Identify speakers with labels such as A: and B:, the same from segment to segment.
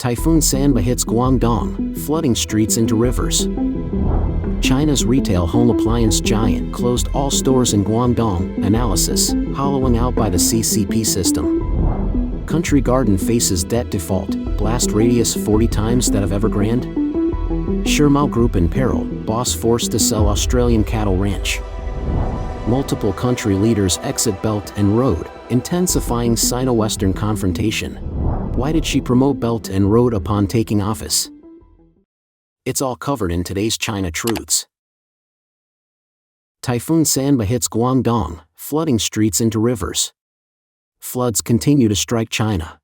A: Typhoon Sambba hits Guangdong, flooding streets into rivers. China's retail home appliance giant closed all stores in Guangdong, analysis, hollowing out by the CCP system. Country Garden faces debt default, blast radius 40 times that of Evergrande. Shimao Group in peril, boss forced to sell Australian cattle ranch. Multiple country leaders exit Belt and Road, intensifying Sino-Western confrontation. Why did she promote Belt and Road upon taking office? It's all covered in today's China Truths. Typhoon Sambba hits Guangdong, flooding streets into rivers. Floods continue to strike China.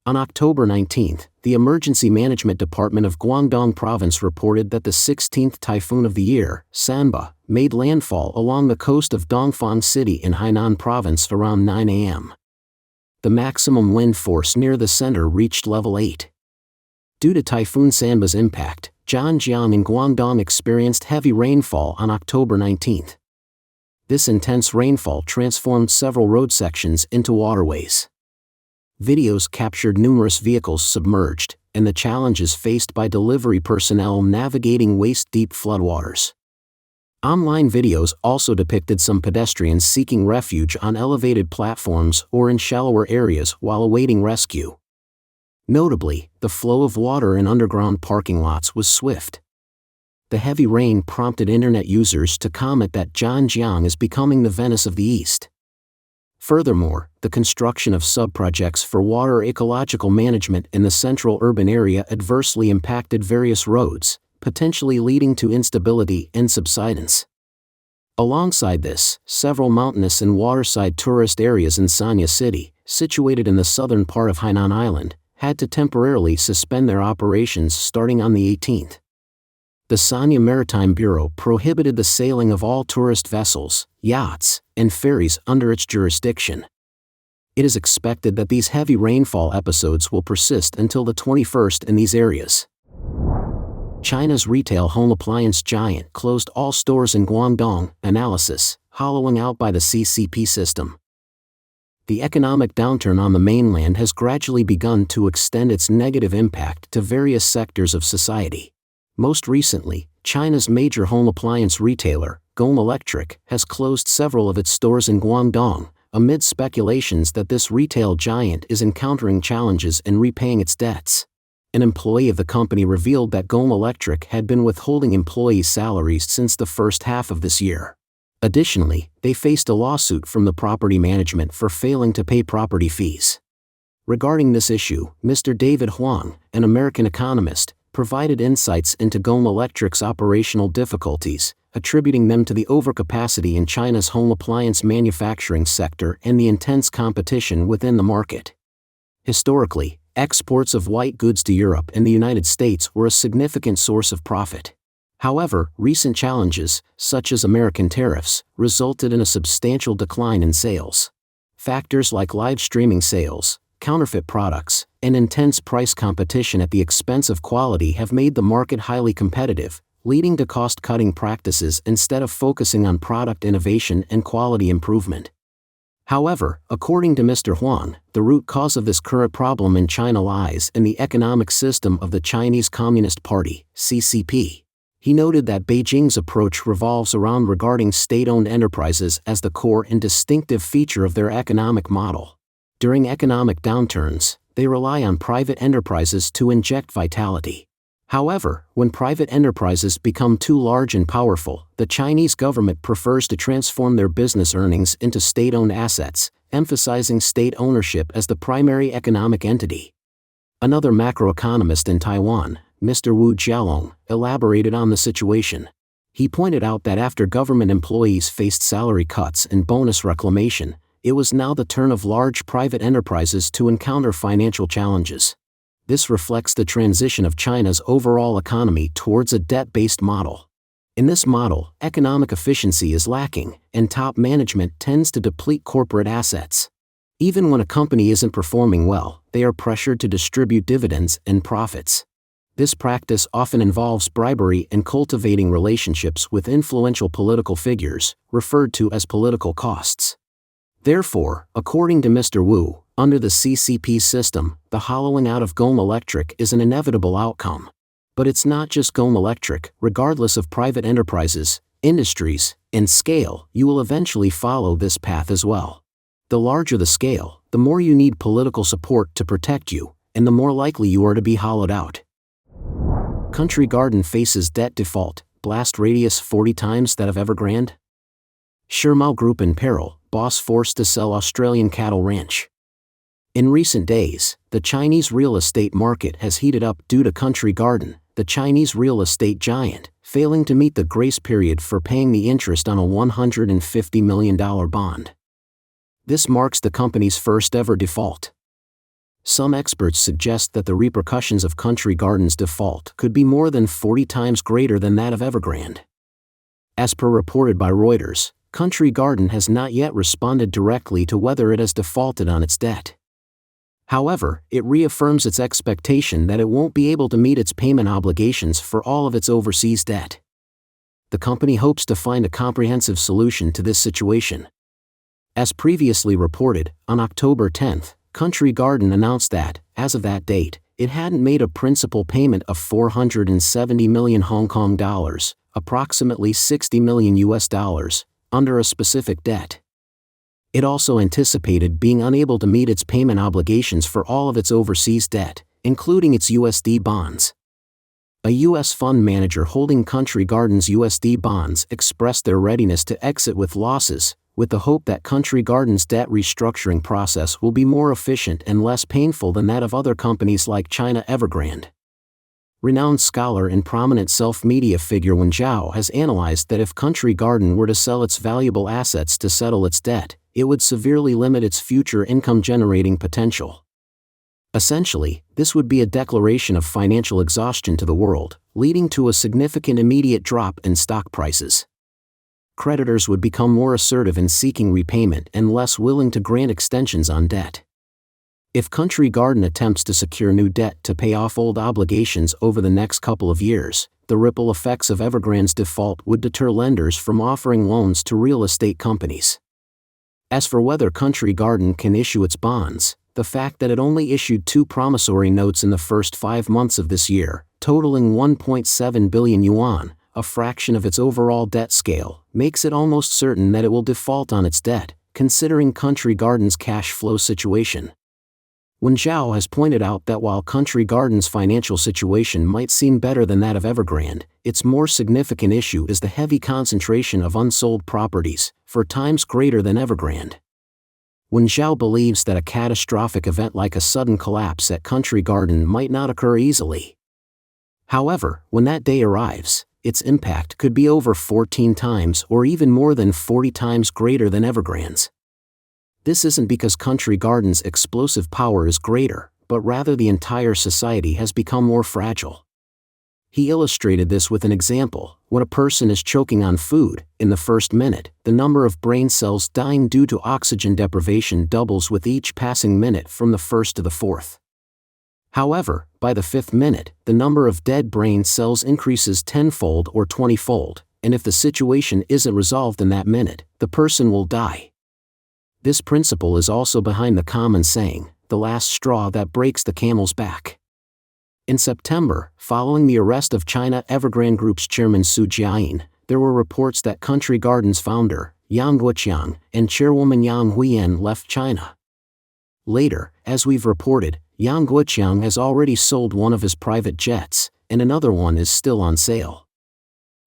A: On October 19, the Emergency Management Department of Guangdong Province reported that the 16th typhoon of the year, Sanba, made landfall along the coast of Dongfang City in Hainan Province around 9 a.m. The maximum wind force near the center reached level 8. Due to Typhoon Samba's impact, Zhanjiang and Guangdong experienced heavy rainfall on October 19. This intense rainfall transformed several road sections into waterways. Videos captured numerous vehicles submerged, and the challenges faced by delivery personnel navigating waist-deep floodwaters. Online videos also depicted some pedestrians seeking refuge on elevated platforms or in shallower areas while awaiting rescue. Notably, the flow of water in underground parking lots was swift. The heavy rain prompted internet users to comment that Zhanjiang is becoming the Venice of the East. Furthermore, the construction of sub-projects for water ecological management in the central urban area adversely impacted various roads, potentially leading to instability and subsidence. Alongside this, several mountainous and waterside tourist areas in Sanya City, situated in the southern part of Hainan Island, had to temporarily suspend their operations starting on the 18th. The Sanya Maritime Bureau prohibited the sailing of all tourist vessels, yachts, and ferries under its jurisdiction. It is expected that these heavy rainfall episodes will persist until the 21st in these areas. China's retail home appliance giant closed all stores in Guangdong, analysis, hollowing out by the CCP system. The economic downturn on the mainland has gradually begun to extend its negative impact to various sectors of society. Most recently, China's major home appliance retailer, Gome Electric, has closed several of its stores in Guangdong, amid speculations that this retail giant is encountering challenges in repaying its debts. An employee of the company revealed that Gome Electric had been withholding employees' salaries since the first half of this year. Additionally, they faced a lawsuit from the property management for failing to pay property fees. Regarding this issue, Mr. David Huang, an American economist, provided insights into Gome Electric's operational difficulties, attributing them to the overcapacity in China's home appliance manufacturing sector and the intense competition within the market. Historically, exports of white goods to Europe and the United States were a significant source of profit. However, recent challenges, such as American tariffs, resulted in a substantial decline in sales. Factors like live streaming sales, counterfeit products, and intense price competition at the expense of quality have made the market highly competitive, leading to cost-cutting practices instead of focusing on product innovation and quality improvement. However, according to Mr. Huang, the root cause of this current problem in China lies in the economic system of the Chinese Communist Party, CCP. He noted that Beijing's approach revolves around regarding state-owned enterprises as the core and distinctive feature of their economic model. During economic downturns, they rely on private enterprises to inject vitality. However, when private enterprises become too large and powerful, the Chinese government prefers to transform their business earnings into state-owned assets, emphasizing state ownership as the primary economic entity. Another macroeconomist in Taiwan, Mr. Wu Jialong, elaborated on the situation. He pointed out that after government employees faced salary cuts and bonus reclamation, it was now the turn of large private enterprises to encounter financial challenges. This reflects the transition of China's overall economy towards a debt-based model. In this model, economic efficiency is lacking, and top management tends to deplete corporate assets. Even when a company isn't performing well, they are pressured to distribute dividends and profits. This practice often involves bribery and cultivating relationships with influential political figures, referred to as political costs. Therefore, according to Mr. Wu, under the CCP system, the hollowing out of GOM Electric is an inevitable outcome. But it's not just GOM Electric. Regardless of private enterprises, industries, and scale, you will eventually follow this path as well. The larger the scale, the more you need political support to protect you, and the more likely you are to be hollowed out. Country Garden faces debt default, blast radius 40 times that of Evergrande. Shimao Group in peril, boss forced to sell Australian cattle ranch. In recent days, the Chinese real estate market has heated up due to Country Garden, the Chinese real estate giant, failing to meet the grace period for paying the interest on a $150 million bond. This marks the company's first ever default. Some experts suggest that the repercussions of Country Garden's default could be more than 40 times greater than that of Evergrande. As per reported by Reuters, Country Garden has not yet responded directly to whether it has defaulted on its debt. However, it reaffirms its expectation that it won't be able to meet its payment obligations for all of its overseas debt. The company hopes to find a comprehensive solution to this situation. As previously reported, on October 10, Country Garden announced that, as of that date, it hadn't made a principal payment of 470 million Hong Kong dollars, approximately $60 million, under a specific debt. It also anticipated being unable to meet its payment obligations for all of its overseas debt, including its USD bonds. A U.S. fund manager holding Country Garden's USD bonds expressed their readiness to exit with losses, with the hope that Country Garden's debt restructuring process will be more efficient and less painful than that of other companies like China Evergrande. Renowned scholar and prominent self-media figure Wen Zhao has analyzed that if Country Garden were to sell its valuable assets to settle its debt, it would severely limit its future income-generating potential. Essentially, this would be a declaration of financial exhaustion to the world, leading to a significant immediate drop in stock prices. Creditors would become more assertive in seeking repayment and less willing to grant extensions on debt. If Country Garden attempts to secure new debt to pay off old obligations over the next couple of years, the ripple effects of Evergrande's default would deter lenders from offering loans to real estate companies. As for whether Country Garden can issue its bonds, the fact that it only issued 2 promissory notes in the first 5 months of this year, totaling 1.7 billion yuan, a fraction of its overall debt scale, makes it almost certain that it will default on its debt, considering Country Garden's cash flow situation. Wen Zhao has pointed out that while Country Garden's financial situation might seem better than that of Evergrande, its more significant issue is the heavy concentration of unsold properties, 4 times greater than Evergrande. Wen Zhao believes that a catastrophic event like a sudden collapse at Country Garden might not occur easily. However, when that day arrives, its impact could be over 14 times or even more than 40 times greater than Evergrande's. This isn't because Country Garden's explosive power is greater, but rather the entire society has become more fragile. He illustrated this with an example: when a person is choking on food, in the first minute, the number of brain cells dying due to oxygen deprivation doubles with each passing minute from the first to the fourth. However, by the 5th minute, the number of dead brain cells increases 10-fold or 20-fold, and if the situation isn't resolved in that minute, the person will die. This principle is also behind the common saying, "the last straw that breaks the camel's back." In September, following the arrest of China Evergrande Group's chairman Su Jiayin, there were reports that Country Garden's founder, Yang Guoqiang, and chairwoman Yang Huiyan left China. Later, as we've reported, Yang Guoqiang has already sold one of his private jets, and another one is still on sale.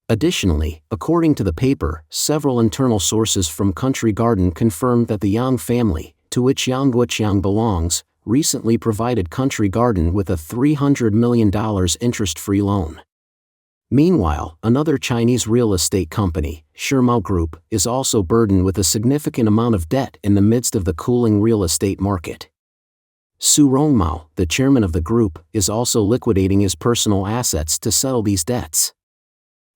A: Additionally, according to the paper, several internal sources from Country Garden confirmed that the Yang family, to which Yang Guoqiang belongs, recently provided Country Garden with a $300 million interest-free loan. Meanwhile, another Chinese real estate company, Shimao Group, is also burdened with a significant amount of debt in the midst of the cooling real estate market. Su Rongmao, the chairman of the group, is also liquidating his personal assets to settle these debts.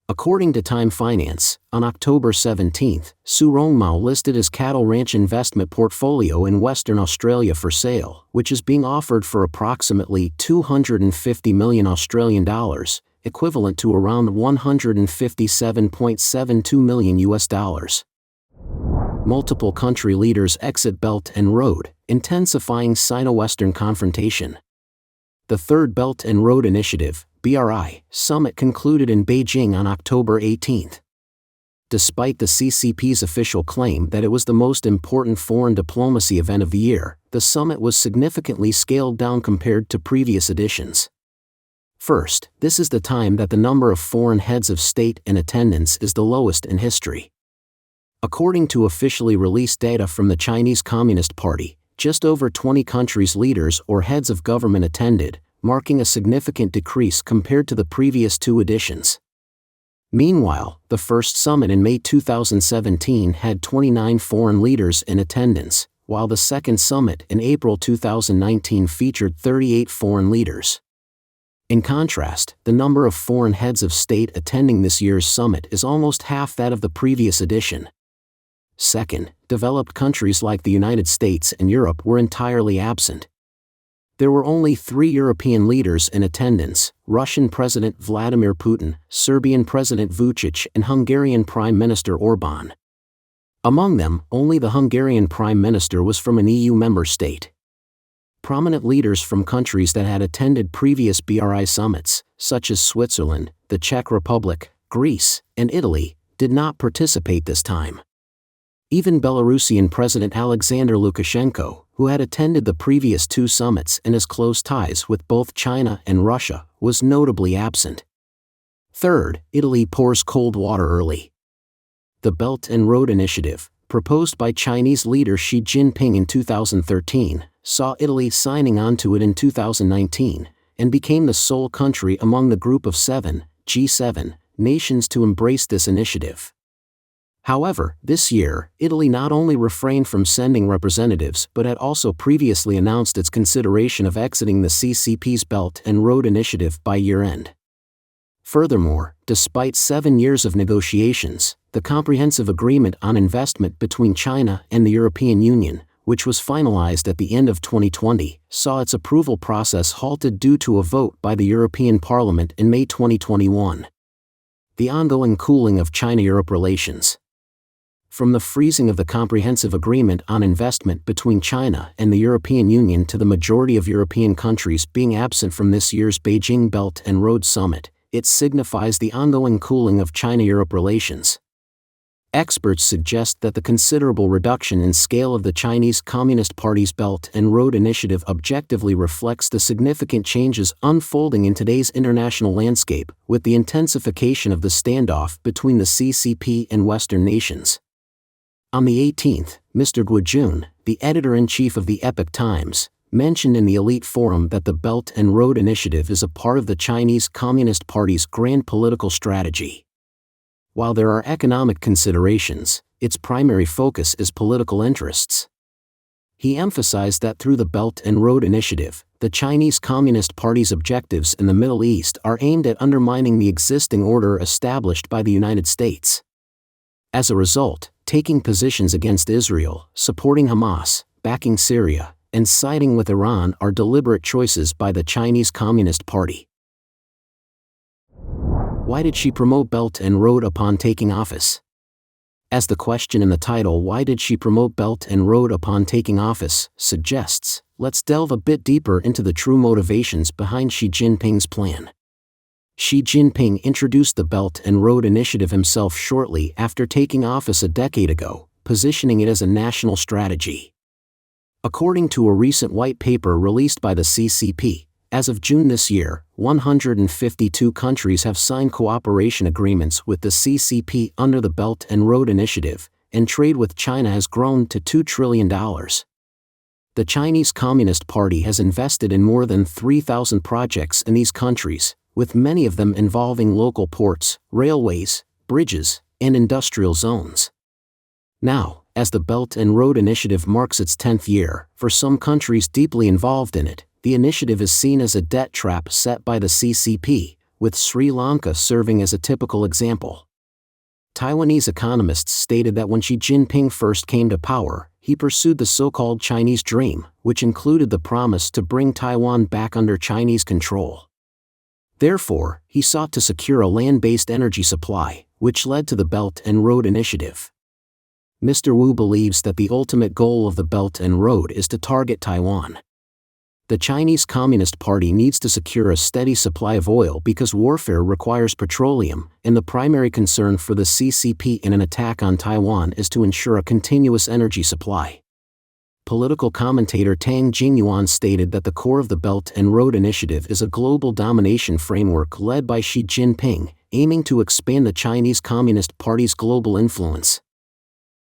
A: According to Time Finance, on October 17, Su Rongmao listed his cattle ranch investment portfolio in Western Australia for sale, which is being offered for approximately 250 million Australian dollars, equivalent to around 157.72 million US dollars. Multiple country leaders exit Belt and Road, intensifying Sino-Western confrontation. The Third Belt and Road Initiative, BRI, summit concluded in Beijing on October 18. Despite the CCP's official claim that it was the most important foreign diplomacy event of the year, the summit was significantly scaled down compared to previous editions. First, this is the time that the number of foreign heads of state in attendance is the lowest in history. According to officially released data from the Chinese Communist Party, just over 20 countries' leaders or heads of government attended, marking a significant decrease compared to the previous two editions. Meanwhile, the first summit in May 2017 had 29 foreign leaders in attendance, while the second summit in April 2019 featured 38 foreign leaders. In contrast, the number of foreign heads of state attending this year's summit is almost half that of the previous edition. Second, developed countries like the United States and Europe were entirely absent. There were only 3 European leaders in attendance: Russian President Vladimir Putin, Serbian President Vučić, and Hungarian Prime Minister Orbán. Among them, only the Hungarian Prime Minister was from an EU member state. Prominent leaders from countries that had attended previous BRI summits, such as Switzerland, the Czech Republic, Greece, and Italy, did not participate this time. Even Belarusian President Alexander Lukashenko, who had attended the previous 2 summits and has close ties with both China and Russia, was notably absent. Third, Italy pours cold water early. The Belt and Road Initiative, proposed by Chinese leader Xi Jinping in 2013, saw Italy signing on to it in 2019, and became the sole country among the Group of 7, G7, nations to embrace this initiative. However, this year, Italy not only refrained from sending representatives but had also previously announced its consideration of exiting the CCP's Belt and Road Initiative by year-end. Furthermore, despite 7 years of negotiations, the Comprehensive Agreement on Investment between China and the European Union, which was finalized at the end of 2020, saw its approval process halted due to a vote by the European Parliament in May 2021. The ongoing cooling of China-Europe relations. From the freezing of the Comprehensive Agreement on Investment between China and the European Union to the majority of European countries being absent from this year's Beijing Belt and Road Summit, it signifies the ongoing cooling of China-Europe relations. Experts suggest that the considerable reduction in scale of the Chinese Communist Party's Belt and Road Initiative objectively reflects the significant changes unfolding in today's international landscape, with the intensification of the standoff between the CCP and Western nations. On the 18th, Mr. Guo Jun, the editor-in-chief of the Epoch Times, mentioned in the Elite Forum that the Belt and Road Initiative is a part of the Chinese Communist Party's grand political strategy. While there are economic considerations, its primary focus is political interests. He emphasized that through the Belt and Road Initiative, the Chinese Communist Party's objectives in the Middle East are aimed at undermining the existing order established by the United States. As a result, taking positions against Israel, supporting Hamas, backing Syria, and siding with Iran are deliberate choices by the Chinese Communist Party. Why did she promote Belt and Road upon taking office? As the question in the title "Why did she promote Belt and Road upon taking office?" suggests, let's delve a bit deeper into the true motivations behind Xi Jinping's plan. Xi Jinping introduced the Belt and Road Initiative himself shortly after taking office a decade ago, positioning it as a national strategy. According to a recent white paper released by the CCP, as of June this year, 152 countries have signed cooperation agreements with the CCP under the Belt and Road Initiative, and trade with China has grown to $2 trillion. The Chinese Communist Party has invested in more than 3,000 projects in these countries, with many of them involving local ports, railways, bridges, and industrial zones. Now, as the Belt and Road Initiative marks its 10th year, for some countries deeply involved in it, the initiative is seen as a debt trap set by the CCP, with Sri Lanka serving as a typical example. Taiwanese economists stated that when Xi Jinping first came to power, he pursued the so-called Chinese Dream, which included the promise to bring Taiwan back under Chinese control. Therefore, he sought to secure a land-based energy supply, which led to the Belt and Road Initiative. Mr. Wu believes that the ultimate goal of the Belt and Road is to target Taiwan. The Chinese Communist Party needs to secure a steady supply of oil because warfare requires petroleum, and the primary concern for the CCP in an attack on Taiwan is to ensure a continuous energy supply. Political commentator Tang Jingyuan stated that the core of the Belt and Road Initiative is a global domination framework led by Xi Jinping, aiming to expand the Chinese Communist Party's global influence.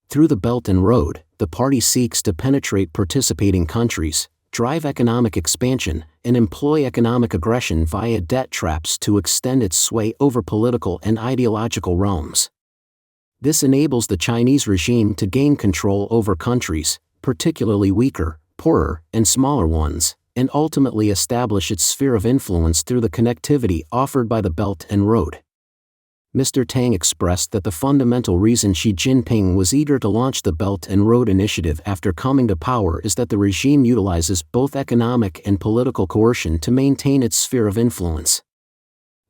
A: Through the Belt and Road, the party seeks to penetrate participating countries, drive economic expansion, and employ economic aggression via debt traps to extend its sway over political and ideological realms. This enables the Chinese regime to gain control over countries, particularly weaker, poorer, and smaller ones, and ultimately establish its sphere of influence through the connectivity offered by the Belt and Road. Mr. Tang expressed that the fundamental reason Xi Jinping was eager to launch the Belt and Road Initiative after coming to power is that the regime utilizes both economic and political coercion to maintain its sphere of influence.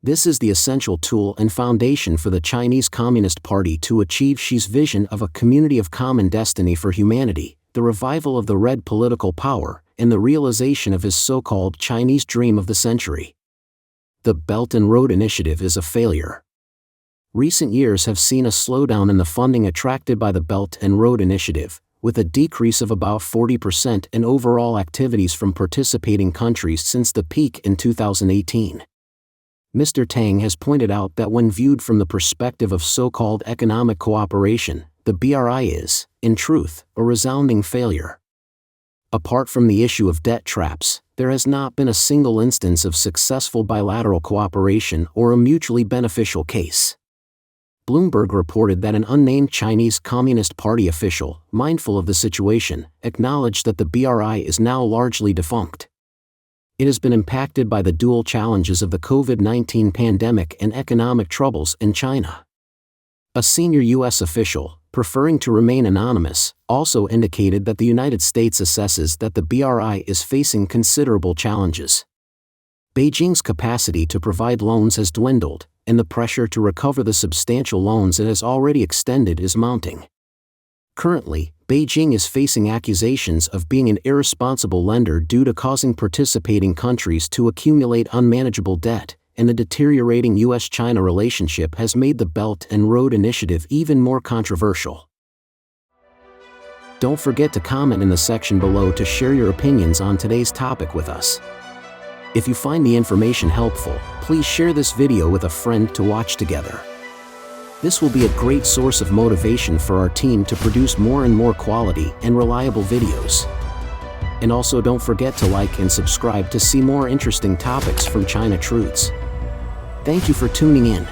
A: This is the essential tool and foundation for the Chinese Communist Party to achieve Xi's vision of a community of common destiny for humanity, the revival of the red political power, and the realization of his so-called Chinese dream of the century. The Belt and Road Initiative is a failure. Recent years have seen a slowdown in the funding attracted by the Belt and Road Initiative, with a decrease of about 40% in overall activities from participating countries since the peak in 2018. Mr. Tang has pointed out that when viewed from the perspective of so-called economic cooperation, the BRI is, in truth, a resounding failure. Apart from the issue of debt traps, there has not been a single instance of successful bilateral cooperation or a mutually beneficial case. Bloomberg reported that an unnamed Chinese Communist Party official, mindful of the situation, acknowledged that the BRI is now largely defunct. It has been impacted by the dual challenges of the COVID-19 pandemic and economic troubles in China. A senior U.S. official, preferring to remain anonymous, also indicated that the United States assesses that the BRI is facing considerable challenges. Beijing's capacity to provide loans has dwindled, and the pressure to recover the substantial loans it has already extended is mounting. Currently, Beijing is facing accusations of being an irresponsible lender due to causing participating countries to accumulate unmanageable debt, and the deteriorating U.S.-China relationship has made the Belt and Road Initiative even more controversial. Don't forget to comment in the section below to share your opinions on today's topic with us. If you find the information helpful, please share this video with a friend to watch together. This will be a great source of motivation for our team to produce more and more quality and reliable videos. And also don't forget to like and subscribe to see more interesting topics from China Truths. Thank you for tuning in.